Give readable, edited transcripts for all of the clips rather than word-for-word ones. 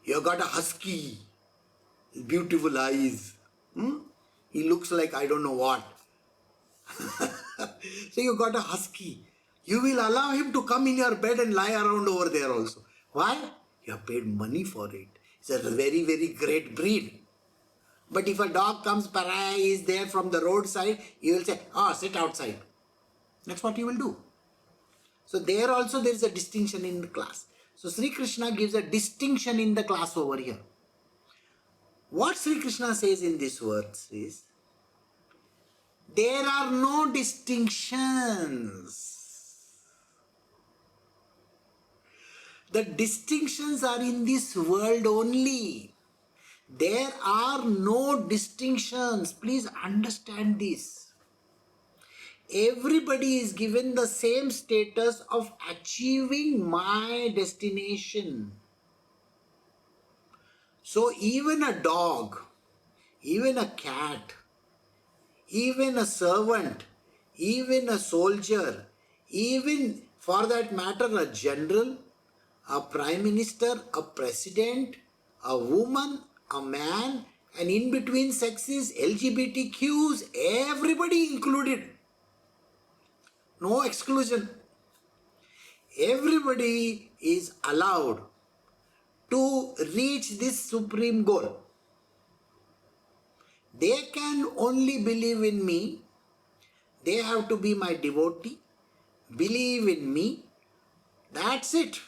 You got a husky, beautiful eyes. He looks like I don't know what. So you got a husky. You will allow him to come in your bed and lie around over there also. Why? You have paid money for it. It's a very, very great breed. But if a dog comes, pariah is there from the roadside, you will say, sit outside. That's what you will do. So there also there is a distinction in the class. So Shri Krishna gives a distinction in the class over here. What Shri Krishna says in this verse is, there are no distinctions. The distinctions are in this world only. There are no distinctions. Please understand this. Everybody is given the same status of achieving my destination. So even a dog, even a cat, even a servant, even a soldier, even for that matter a general, a prime minister, a president, a woman, a man, and in between sexes, LGBTQs, everybody included. No exclusion. Everybody is allowed to reach this supreme goal. They can only believe in me. They have to be my devotee, believe in me. That's it.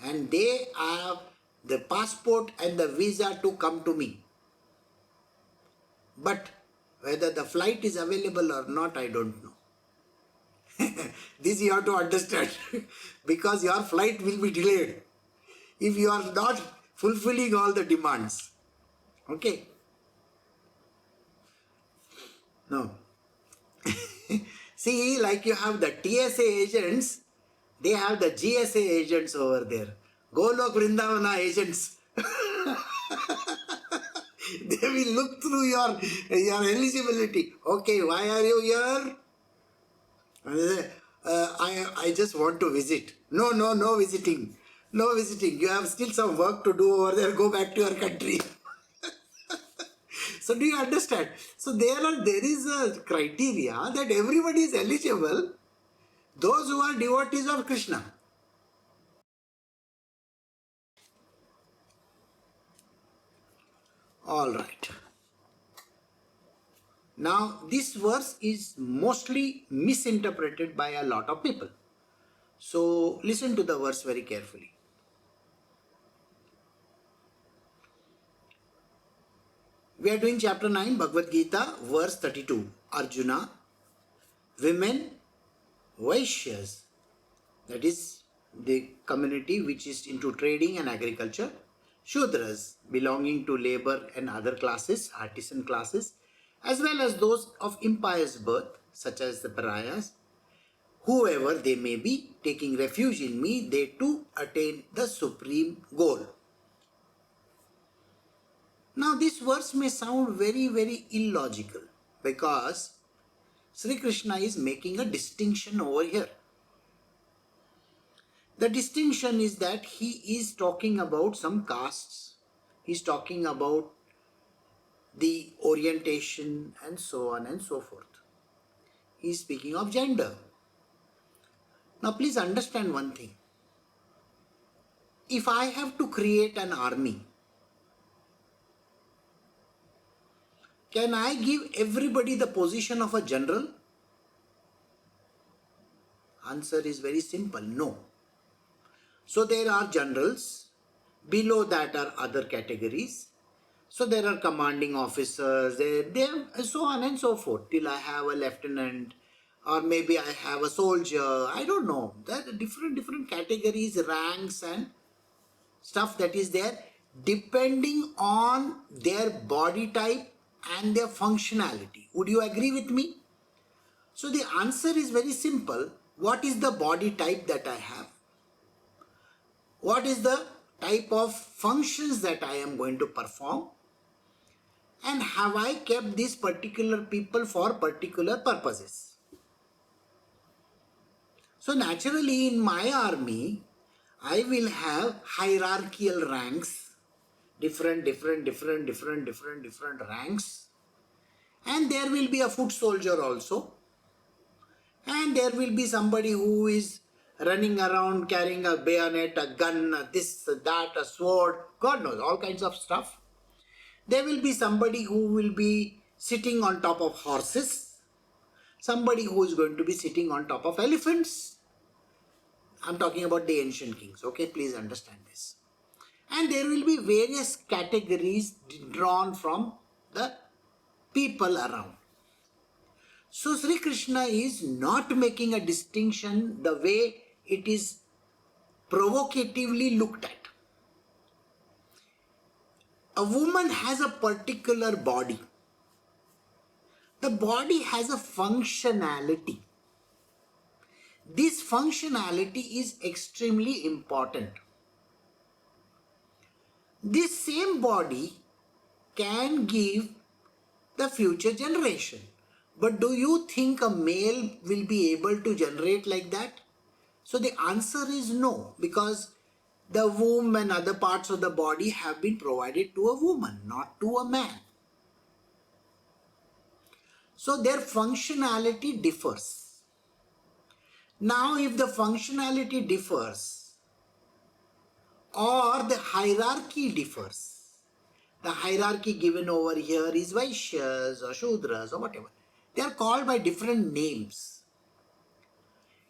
And they have the passport and the visa to come to me. But whether the flight is available or not, I don't know. This you have to understand. Because your flight will be delayed if you are not fulfilling all the demands. Okay? No. See, like you have the TSA agents, they have the GSA agents over there. Golok Vrindavana agents. They will look through your eligibility. Okay, why are you here? I just want to visit. No visiting. No visiting. You have still some work to do over there. Go back to your country. So do you understand? So there is a criteria that everybody is eligible. Those who are devotees of Krishna. All right. Now this verse is mostly misinterpreted by a lot of people. So listen to the verse very carefully. We are doing chapter 9, Bhagavad Gita, verse 32. Arjuna, women, Vaishyas, that is the community which is into trading and agriculture, Shudras, belonging to labor and other classes, artisan classes, as well as those of impious birth, such as the pariahs, whoever they may be, taking refuge in me, they too attain the supreme goal. Now this verse may sound very, very illogical because Shri Krishna is making a distinction over here. The distinction is that he is talking about some castes. He is talking about the orientation and so on and so forth. He is speaking of gender. Now please understand one thing. If I have to create an army, can I give everybody the position of a general? Answer is very simple, no. So there are generals, below that are other categories. So there are commanding officers, so on and so forth, till I have a lieutenant, or maybe I have a soldier, I don't know. There are different categories, ranks and stuff that is there, depending on their body type and their functionality. Would you agree with me? So the answer is very simple. What is the body type that I have? What is the type of functions that I am going to perform? And have I kept these particular people for particular purposes? So naturally in my army, I will have hierarchical ranks. different ranks, and there will be a foot soldier also, and there will be somebody who is running around carrying a bayonet, a gun, a this, a that, a sword, God knows, all kinds of stuff. There will be somebody who will be sitting on top of horses, somebody who is going to be sitting on top of elephants. I'm talking about the ancient kings, okay? Please understand this. And there will be various categories drawn from the people around. So Sri Krishna is not making a distinction the way it is provocatively looked at. A woman has a particular body. The body has a functionality. This functionality is extremely important. This same body can give the future generation. But do you think a male will be able to generate like that? So the answer is no, because the womb and other parts of the body have been provided to a woman, not to a man. So their functionality differs. Now if the functionality differs or the hierarchy differs, the hierarchy given over here is Vaishyas or Shudras or whatever. They are called by different names.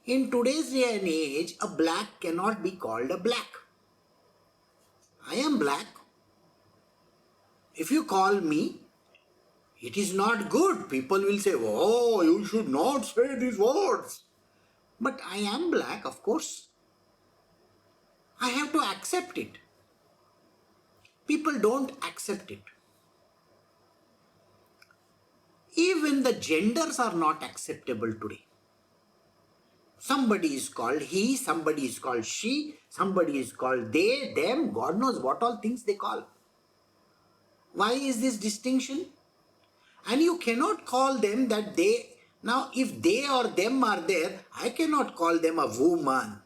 In today's day and age, a black cannot be called a black. I am black. If you call me, it is not good. People will say, oh, you should not say these words. But I am black, of course. I have to accept it. People don't accept it. Even the genders are not acceptable today. Somebody is called he, somebody is called she, somebody is called they, them, God knows what all things they call. Why is this distinction? And you cannot call them that they. Now if they or them are there, I cannot call them a woman.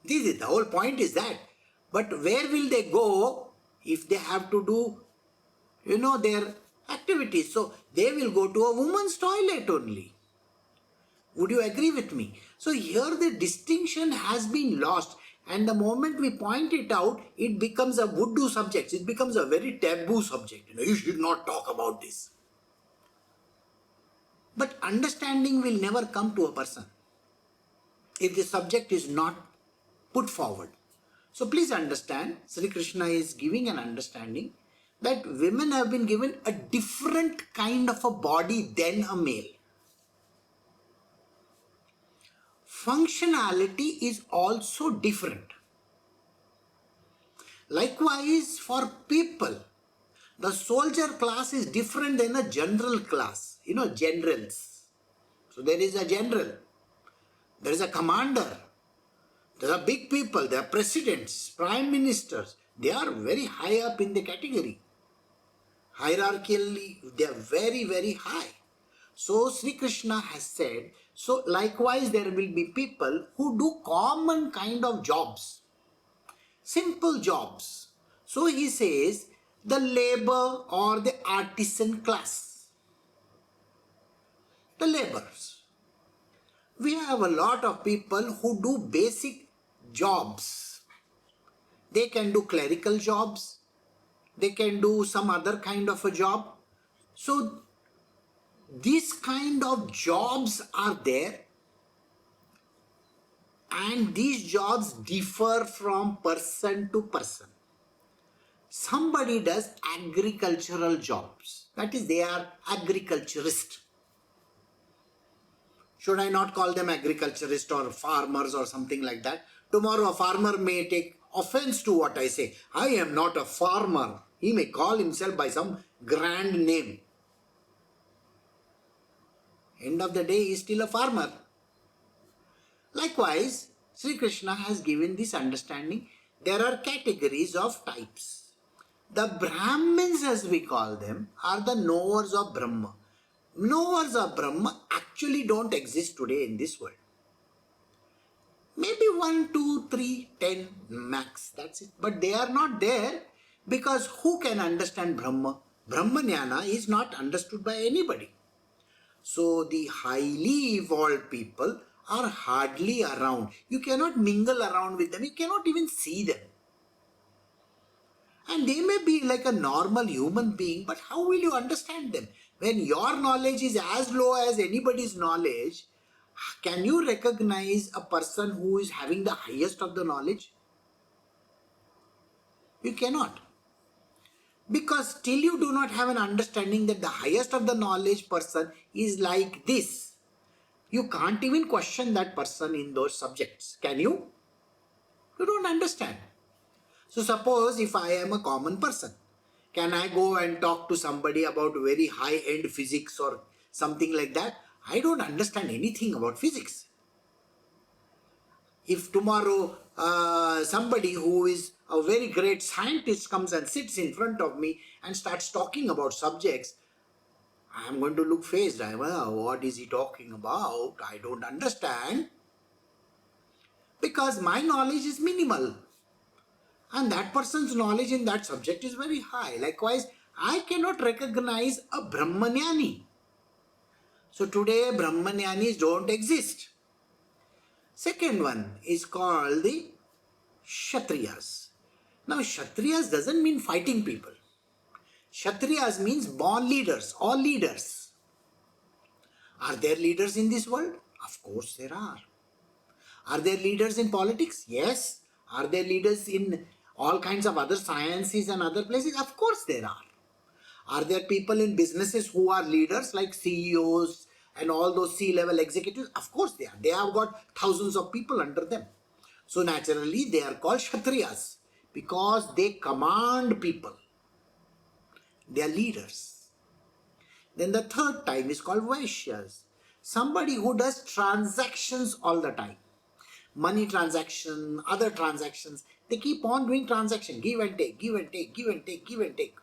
This is the whole point is that. But where will they go if they have to do, their activities? So they will go to a woman's toilet only. Would you agree with me? So here the distinction has been lost, and the moment we point it out, it becomes a voodoo subject. It becomes a very taboo subject. You should not talk about this. But understanding will never come to a person if the subject is not put forward. So please understand, Sri Krishna is giving an understanding that women have been given a different kind of a body than a male. Functionality is also different. Likewise, for people, the soldier class is different than a general class. Generals. So there is a general, there is a commander, there are big people, there are presidents, prime ministers. They are very high up in the category. Hierarchically, they are very, very high. So Sri Krishna has said, so likewise there will be people who do common kind of jobs, simple jobs. So he says the labor or the artisan class, the laborers. We have a lot of people who do basic jobs. They can do clerical jobs, they can do some other kind of a job. So these kind of jobs are there, and these jobs differ from person to person. Somebody does agricultural jobs, that is, they are agriculturist. Should I not call them agriculturist or farmers or something like that? Tomorrow a farmer may take offense to what I say. I am not a farmer. He may call himself by some grand name. End of the day, he is still a farmer. Likewise, Sri Krishna has given this understanding. There are categories of types. The Brahmins, as we call them, are the knowers of Brahma. Knowers of Brahma actually don't exist today in this world. Maybe 1, 2, 3, 10 max, that's it. But they are not there Because who can understand Brahma? Brahmanyana is not understood by anybody. So the highly evolved people are hardly around. You cannot mingle around with them. You cannot even see them. And they may be like a normal human being, but how will you understand them? When your knowledge is as low as anybody's knowledge, can you recognize a person who is having the highest of the knowledge? You cannot. Because till you do not have an understanding that the highest of the knowledge person is like this, you can't even question that person in those subjects. Can you? You don't understand. So suppose if I am a common person, can I go and talk to somebody about very high-end physics or something like that? I don't understand anything about physics. If tomorrow somebody who is a very great scientist comes and sits in front of me and starts talking about subjects, I am going to look phased. What is he talking about? I don't understand. Because my knowledge is minimal. And that person's knowledge in that subject is very high. Likewise, I cannot recognize a Brahmanyani. So today, Brahmanyanis don't exist. Second one is called the Kshatriyas. Now, Kshatriyas doesn't mean fighting people. Kshatriyas means born leaders, all leaders. Are there leaders in this world? Of course there are. Are there leaders in politics? Yes. Are there leaders in all kinds of other sciences and other places? Of course there are. Are there people in businesses who are leaders like CEOs and all those C-level executives? Of course they are. They have got thousands of people under them. So naturally they are called Kshatriyas because they command people. They are leaders. Then the third type is called Vaishyas. Somebody who does transactions all the time. Money transaction, other transactions. They keep on doing transaction. Give and take, give and take, give and take, give and take.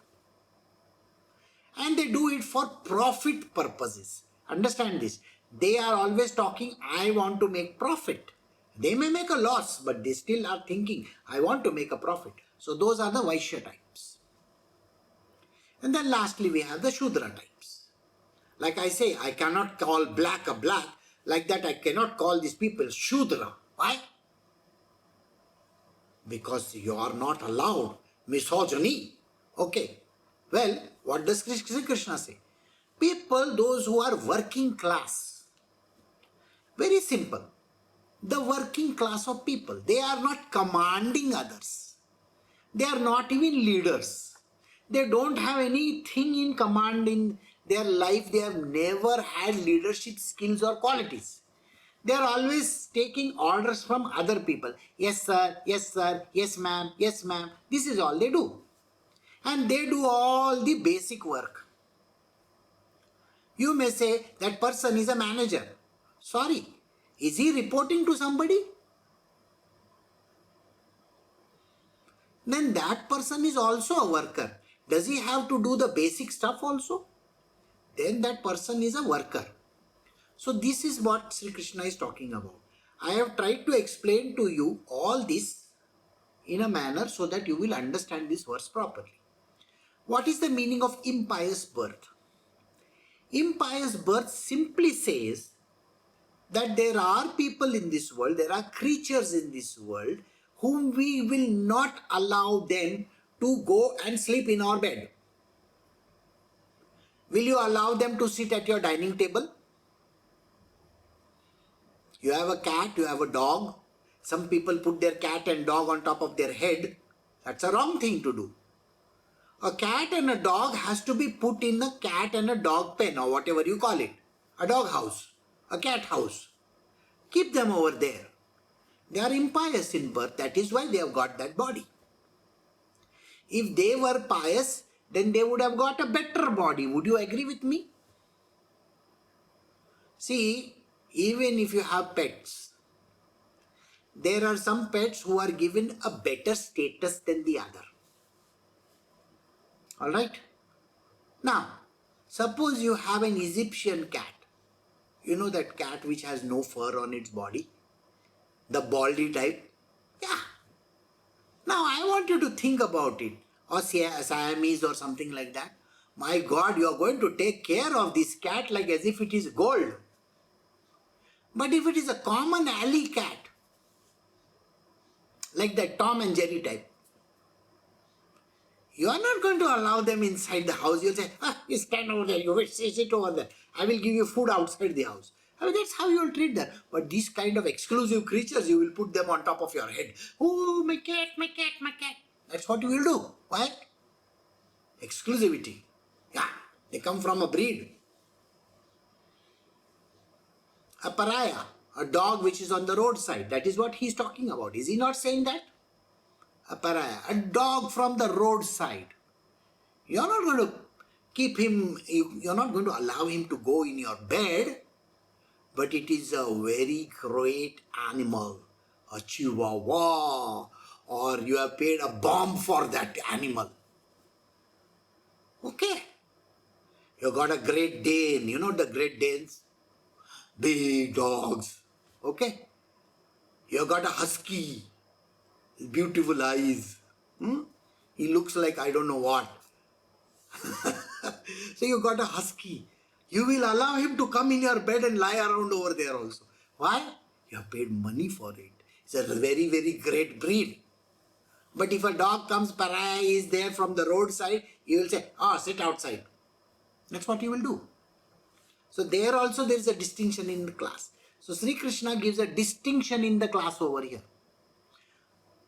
And they do it for profit purposes. Understand this. They are always talking, I want to make profit. They may make a loss, but they still are thinking, I want to make a profit. So those are the Vaishya types. And then lastly, we have the Shudra types. Like I say, I cannot call black a black. Like that, I cannot call these people Shudra. Why? Because you are not allowed misogyny. Okay. Well, what does Shri Krishna say? People, those who are working class. Very simple. The working class of people. They are not commanding others. They are not even leaders. They don't have anything in command in their life. They have never had leadership skills or qualities. They are always taking orders from other people. Yes sir, yes ma'am, yes ma'am. This is all they do. And they do all the basic work. You may say that person is a manager. Sorry, is he reporting to somebody? Then that person is also a worker. Does he have to do the basic stuff also? Then that person is a worker. So this is what Sri Krishna is talking about. I have tried to explain to you all this in a manner so that you will understand this verse properly. What is the meaning of impious birth? Impious birth simply says that there are people in this world, there are creatures in this world whom we will not allow them to go and sleep in our bed. Will you allow them to sit at your dining table? You have a cat, you have a dog. Some people put their cat and dog on top of their head. That's a wrong thing to do. A cat and a dog has to be put in a cat and a dog pen or whatever you call it. A dog house, a cat house. Keep them over there. They are impious in birth. That is why they have got that body. If they were pious, then they would have got a better body. Would you agree with me? See, even if you have pets, there are some pets who are given a better status than the other. Alright? Now, suppose you have an Egyptian cat. You know that cat which has no fur on its body? The baldy type? Yeah. Now I want you to think about it. or Siamese or something like that. My God, you are going to take care of this cat like as if it is gold. But if it is a common alley cat, like that Tom and Jerry type, you are not going to allow them inside the house. You'll say, you stand over there, you sit over there. I will give you food outside the house. I mean, that's how you will treat them. But these kind of exclusive creatures, you will put them on top of your head. Oh, my cat, my cat, my cat. That's what you will do. Why? Exclusivity. Yeah, they come from a breed. A pariah, a dog which is on the roadside. That is what he is talking about. Is he not saying that? A pariah, a dog from the roadside. You are not going to keep him, you are not going to allow him to go in your bed, but it is a very great animal, a chihuahua, or you have paid a bomb for that animal. Okay. You got a Great Dane, you know the Great Danes? Big dogs. Okay. You got a husky, beautiful eyes. He looks like I don't know what. So you got a husky. You will allow him to come in your bed and lie around over there also. Why? You have paid money for it. It's a very, very great breed. But if a dog comes, pariah is there from the roadside, you will say, sit outside. That's what you will do. So there also there is a distinction in the class. So Shri Krishna gives a distinction in the class over here.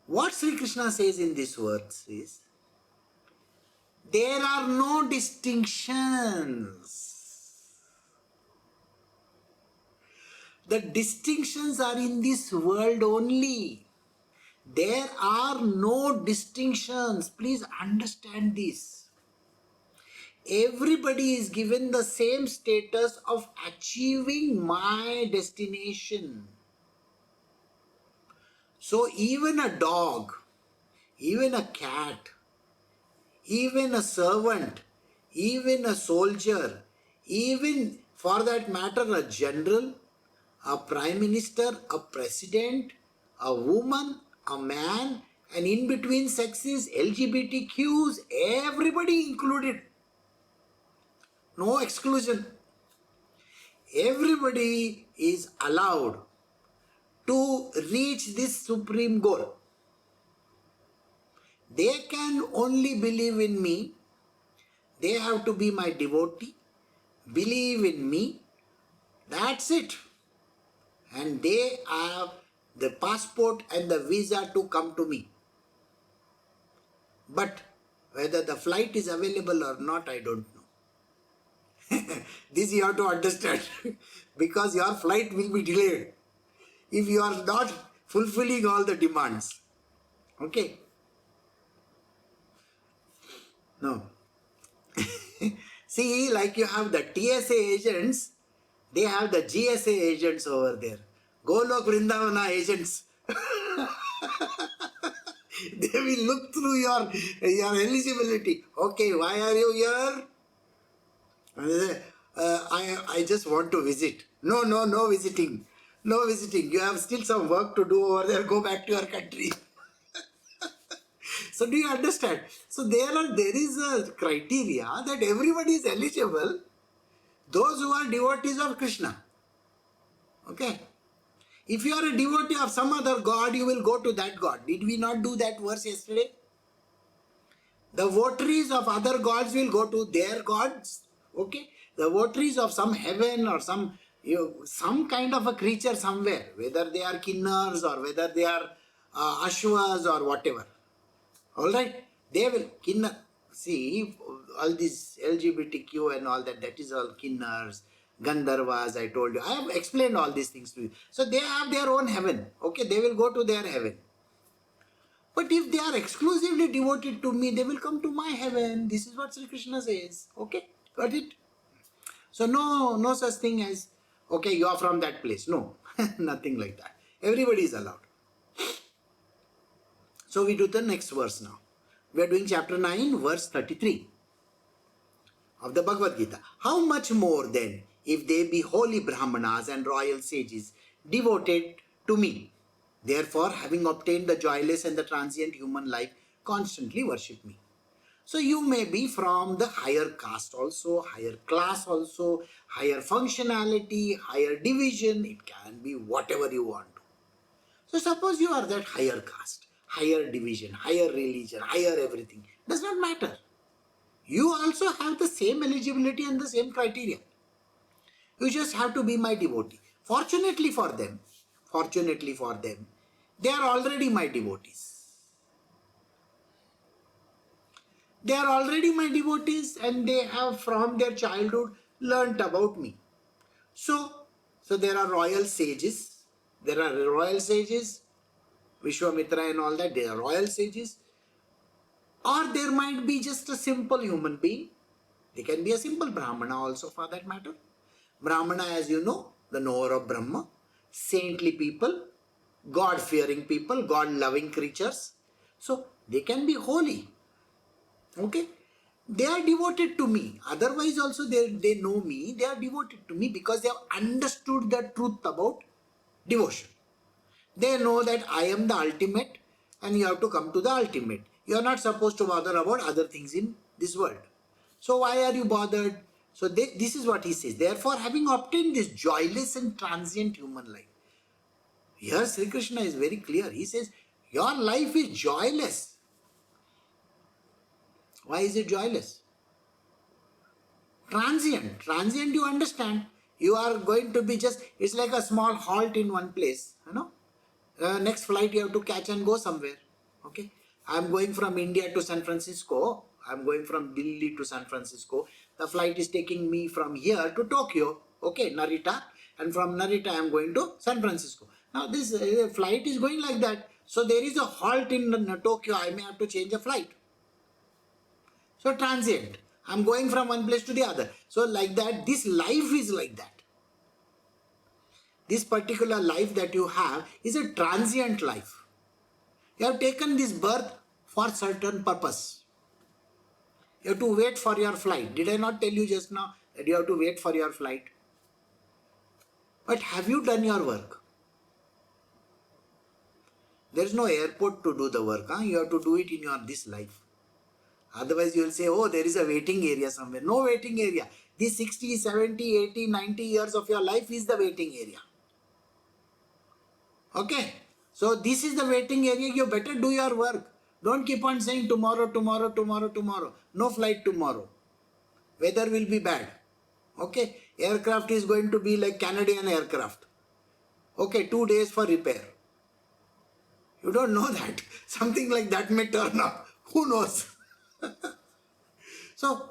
What Shri Krishna says in this verse is, there are no distinctions. The distinctions are in this world only. There are no distinctions. Please understand this. Everybody is given the same status of achieving my destination. So even a dog, even a cat, even a servant, even a soldier, even for that matter a general, a prime minister, a president, a woman, a man, and in between sexes, LGBTQs, everybody included. No exclusion. Everybody is allowed to reach this supreme goal. They can only believe in me. They have to be my devotee, believe in me. That's it. And they have the passport and the visa to come to me. But whether the flight is available or not, I don't know. This you have to understand. Because your flight will be delayed if you are not fulfilling all the demands. Okay? No. See, like you have the TSA agents, they have the GSA agents over there. Golok Vrindavana agents. They will look through your eligibility. Okay, why are you here? And they say, I just want to visit. No visiting. No visiting. You have still some work to do over there. Go back to your country. So do you understand? So there is a criteria that everybody is eligible. Those who are devotees of Krishna. Okay. If you are a devotee of some other god, you will go to that god. Did we not do that verse yesterday? The votaries of other gods will go to their gods. Okay. The votaries of some heaven or some kind of a creature somewhere, whether they are kinnars or whether they are ashwas or whatever. Alright, they will, see, all this LGBTQ and all that, that is all kinnars, Gandharvas, I told you. I have explained all these things to you. So they have their own heaven. Okay, they will go to their heaven. But if they are exclusively devoted to me, they will come to my heaven. This is what Sri Krishna says. Okay, got it? So no such thing as, okay, you are from that place. No, nothing like that. Everybody is allowed. So we do the next verse now. We are doing chapter 9, verse 33 of the Bhagavad Gita. How much more then, if they be holy Brahmanas and royal sages devoted to me? Therefore, having obtained the joyless and the transient human life, constantly worship me. So you may be from the higher caste also, higher class also, higher functionality, higher division. It can be whatever you want to. So suppose you are that higher caste, higher division, higher religion, higher everything. Does not matter. You also have the same eligibility and the same criteria. You just have to be my devotee. Fortunately for them, they are already my devotees. They are already my devotees and they have from their childhood learnt about me. So there are royal sages. Vishwamitra and all that, they are royal sages. Or there might be just a simple human being. They can be a simple Brahmana also for that matter. Brahmana, as you know, the knower of Brahma, saintly people, God-fearing people, God-loving creatures. So they can be holy. Okay? They are devoted to me. Otherwise also they know me. They are devoted to me because they have understood the truth about devotion. They know that I am the ultimate and you have to come to the ultimate. You are not supposed to bother about other things in this world. So why are you bothered? So this is what he says. Therefore, having obtained this joyless and transient human life. Here Shri Krishna is very clear. He says, your life is joyless. Why is it joyless? Transient you understand. You are going to be just, it's like a small halt in one place, you know. Next flight you have to catch and go somewhere. Okay. I'm going from India to San Francisco. I'm going from Delhi to San Francisco. The flight is taking me from here to Tokyo. Okay, Narita. And from Narita I'm going to San Francisco. Now this flight is going like that. So there is a halt in Tokyo. I may have to change a flight. So transient. I'm going from one place to the other. So like that, this life is like that. This particular life that you have is a transient life. You have taken this birth for certain purpose. You have to wait for your flight. Did I not tell you just now that you have to wait for your flight? But have you done your work? There is no airport to do the work. You have to do it in this life. Otherwise you will say, oh, there is a waiting area somewhere. No waiting area. These 60, 70, 80, 90 years of your life is the waiting area. Okay. So this is the waiting area. You better do your work. Don't keep on saying tomorrow, tomorrow, tomorrow, tomorrow. No flight tomorrow. Weather will be bad. Okay. Aircraft is going to be like Canadian aircraft. Okay. 2 days for repair. You don't know that. Something like that may turn up. Who knows? So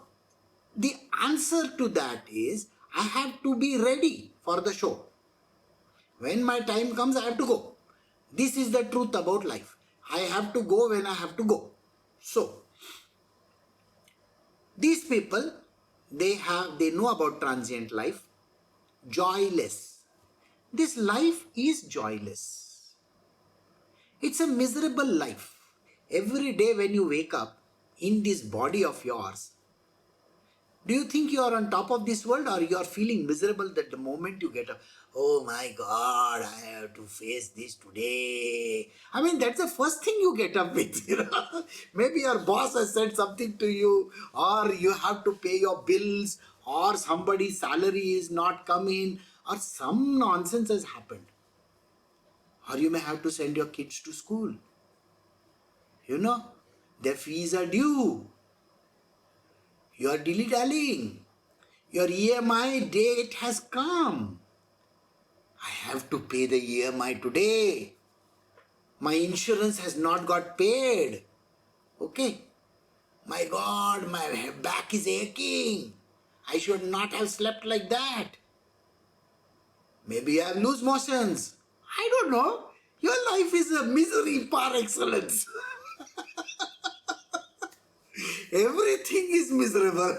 the answer to that is I have to be ready for the show. When my time comes, I have to go. This is the truth about life. I have to go when I have to go. So, these people, they know about transient life, joyless. This life is joyless. It's a miserable life. Every day when you wake up in this body of yours, do you think you are on top of this world or you are feeling miserable that the moment you get up, oh my God, I have to face this today. I mean, that's the first thing you get up with. Maybe your boss has said something to you, or you have to pay your bills, or somebody's salary is not coming, or some nonsense has happened. Or you may have to send your kids to school. Their fees are due. You are dilly-dallying. Your EMI date has come. I have to pay the EMI today. My insurance has not got paid. Okay. My God, my back is aching. I should not have slept like that. Maybe I have loose motions. I don't know. Your life is a misery par excellence. Everything is miserable.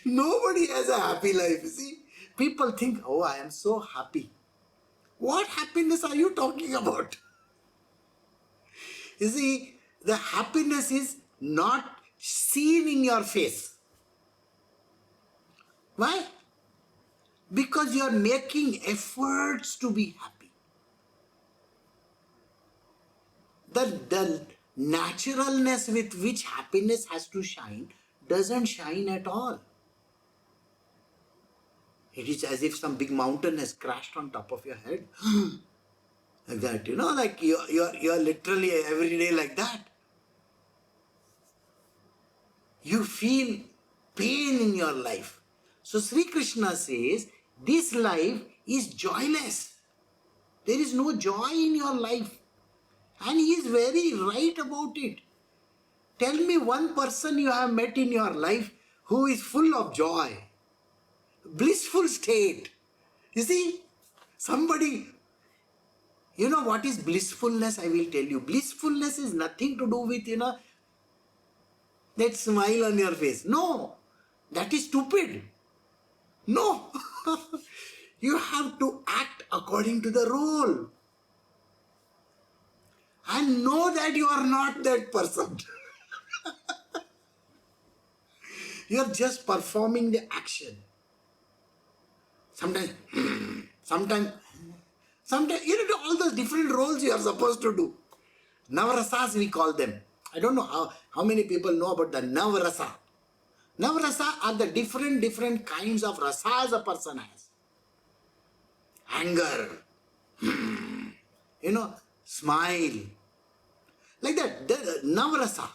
Nobody has a happy life. You see, people think, oh, I am so happy. What happiness are you talking about? You see, the happiness is not seen in your face. Why? Because you are making efforts to be happy. naturalness with which happiness has to shine doesn't shine at all. It is as if some big mountain has crashed on top of your head. Like that, like you're literally every day like that. You feel pain in your life. So Sri Krishna says, this life is joyless. There is no joy in your life. And he is very right about it. Tell me one person you have met in your life who is full of joy, blissful state. You see, somebody, what is blissfulness? I will tell you. Blissfulness is nothing to do with, that smile on your face. No, that is stupid. No, you have to act according to the role. And know that you are not that person. You are just performing the action. Sometimes, sometimes, all those different roles you are supposed to do. Navrasas we call them. I don't know how many people know about the Navrasa. Navrasa are the different kinds of rasas a person has. Anger, smile. Like that, the Navrasa.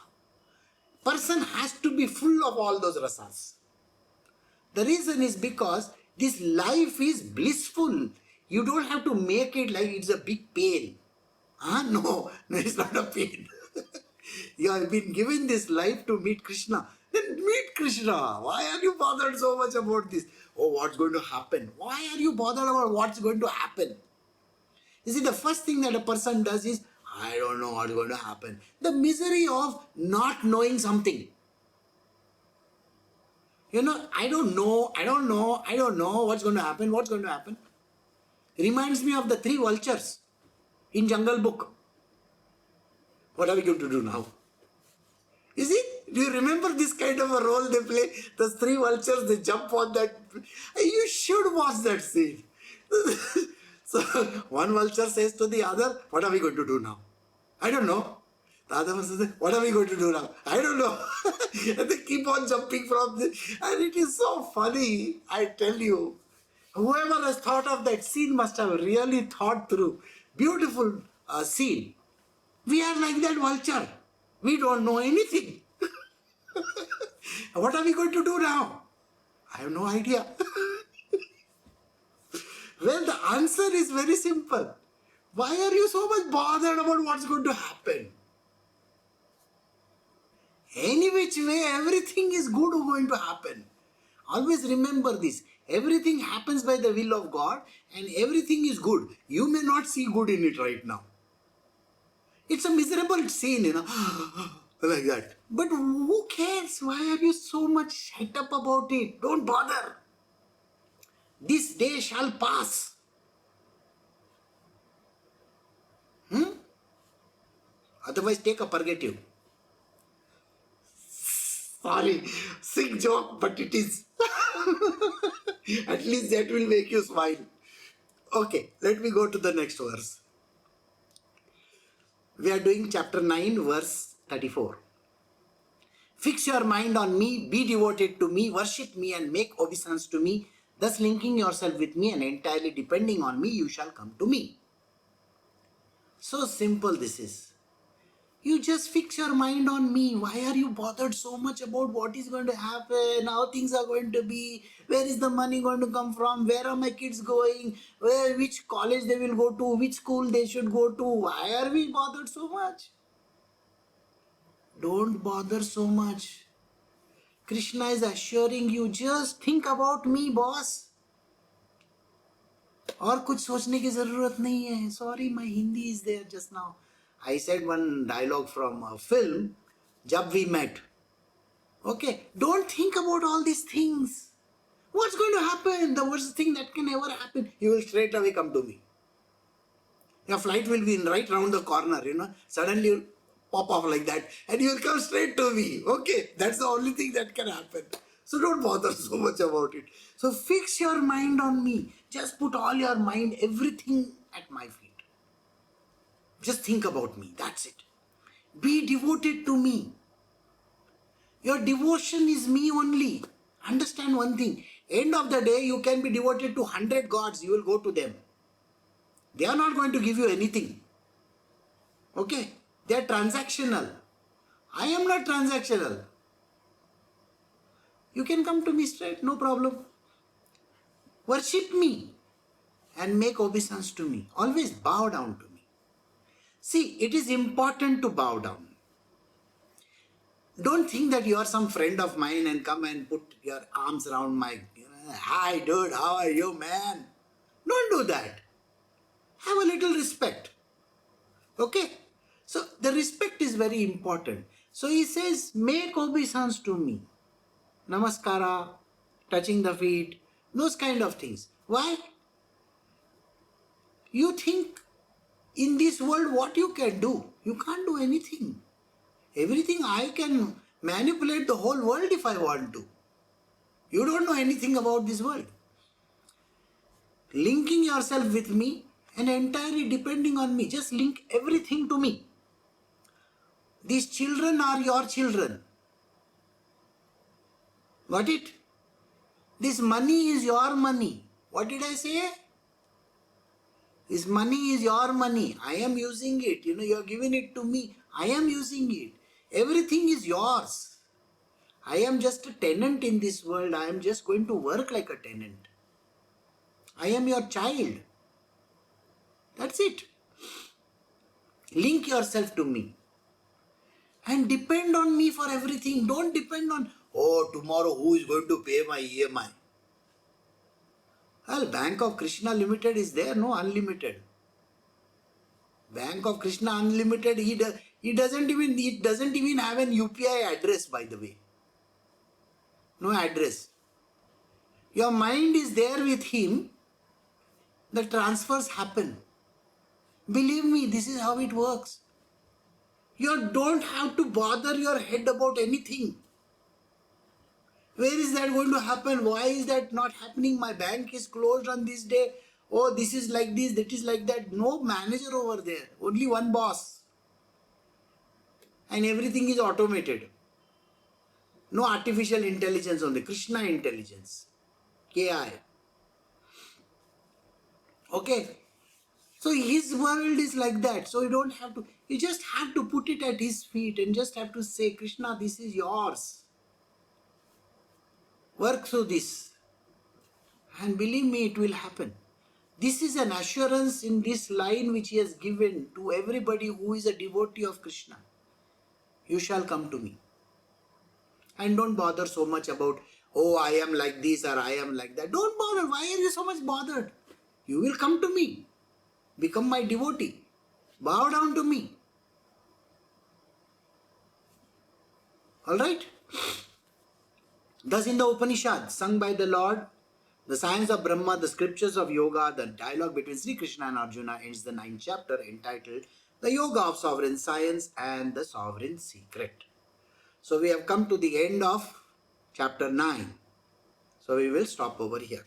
Person has to be full of all those rasas. The reason is because this life is blissful. You don't have to make it like it's a big pain. No, it's not a pain. You have been given this life to meet Krishna. Then meet Krishna. Why are you bothered so much about this? Oh, what's going to happen? Why are you bothered about what's going to happen? You see, the first thing that a person does is, I don't know what's going to happen. The misery of not knowing something. I don't know what's going to happen. Reminds me of the 3 vultures in Jungle Book. What are we going to do now? You see, do you remember this kind of a role they play? Those 3 vultures, they jump on that. You should watch that scene. So, one vulture says to the other, what are we going to do now? I don't know. The other one says, what are we going to do now? I don't know. And they keep on jumping from this. And it is so funny, I tell you. Whoever has thought of that scene must have really thought through. Beautiful scene. We are like that vulture. We don't know anything. What are we going to do now? I have no idea. Well, the answer is very simple. Why are you so much bothered about what's going to happen? Any which way, everything is good going to happen. Always remember this. Everything happens by the will of God and everything is good. You may not see good in it right now. It's a miserable scene, like that. But who cares? Why are you so much set up about it? Don't bother. This day shall pass. Otherwise, take a purgative. Sorry, sick joke, but it is. At least that will make you smile. Okay, let me go to the next verse. We are doing chapter 9, verse 34. Fix your mind on me, be devoted to me, worship me and make obeisance to me. Thus linking yourself with me and entirely depending on me, you shall come to me. So simple this is. You just fix your mind on me. Why are you bothered so much about what is going to happen, how things are going to be, where is the money going to come from, where are my kids going, which college they will go to, which school they should go to. Why are we bothered so much? Don't bother so much. Krishna is assuring you, just think about me, boss. और कुछ सोचने की जरूरत नहीं है. Sorry, my Hindi is there just now. I said one dialogue from a film, Jab We Met. Okay, don't think about all these things. What's going to happen? The worst thing that can ever happen. You will straight away come to me. Your flight will be right round the corner, Suddenly you'll pop off like that and you'll come straight to me. Okay, that's the only thing that can happen. So don't bother so much about it. So fix your mind on me. Just put all your mind, everything at my feet. Just think about me. That's it. Be devoted to me. Your devotion is me only. Understand one thing. End of the day, you can be devoted to 100 gods. You will go to them. They are not going to give you anything. Okay? They are transactional. I am not transactional. You can come to me straight, no problem. Worship me and make obeisance to me. Always bow down to me. See, it is important to bow down. Don't think that you are some friend of mine and come and put your arms around my, hi dude, how are you, man? Don't do that. Have a little respect. Okay? So the respect is very important. So he says, make obeisance to me. Namaskara, touching the feet, those kind of things. Why? You think in this world what you can do? You can't do anything. Everything I can manipulate the whole world if I want to. You don't know anything about this world. Linking yourself with me and entirely depending on me. Just link everything to me. These children are your children. Got it? This money is your money. What did I say? This money is your money. I am using it. You are giving it to me. I am using it. Everything is yours. I am just a tenant in this world. I am just going to work like a tenant. I am your child. That's it. Link yourself to me. And depend on me for everything. Don't depend on, tomorrow who is going to pay my EMI? Well, Bank of Krishna Limited is there, no unlimited. Bank of Krishna Unlimited, it doesn't even have an UPI address, by the way. No address. Your mind is there with him. The transfers happen. Believe me, this is how it works. You don't have to bother your head about anything. Where is that going to happen? Why is that not happening? My bank is closed on this day. Oh, this is like this, that is like that. No manager over there. Only one boss. And everything is automated. No artificial intelligence on the Krishna intelligence. KI. Okay. So his world is like that. So you just have to put it at his feet and just have to say, Krishna, this is yours. Work through this. And believe me, it will happen. This is an assurance in this line which he has given to everybody who is a devotee of Krishna. You shall come to me. And don't bother so much about, I am like this or I am like that. Don't bother. Why are you so much bothered? You will come to me. Become my devotee. Bow down to me. Alright? Thus in the Upanishad, sung by the Lord, the science of Brahma, the scriptures of yoga, the dialogue between Shri Krishna and Arjuna ends the 9th chapter entitled The Yoga of Sovereign Science and the Sovereign Secret. So we have come to the end of chapter 9. So we will stop over here.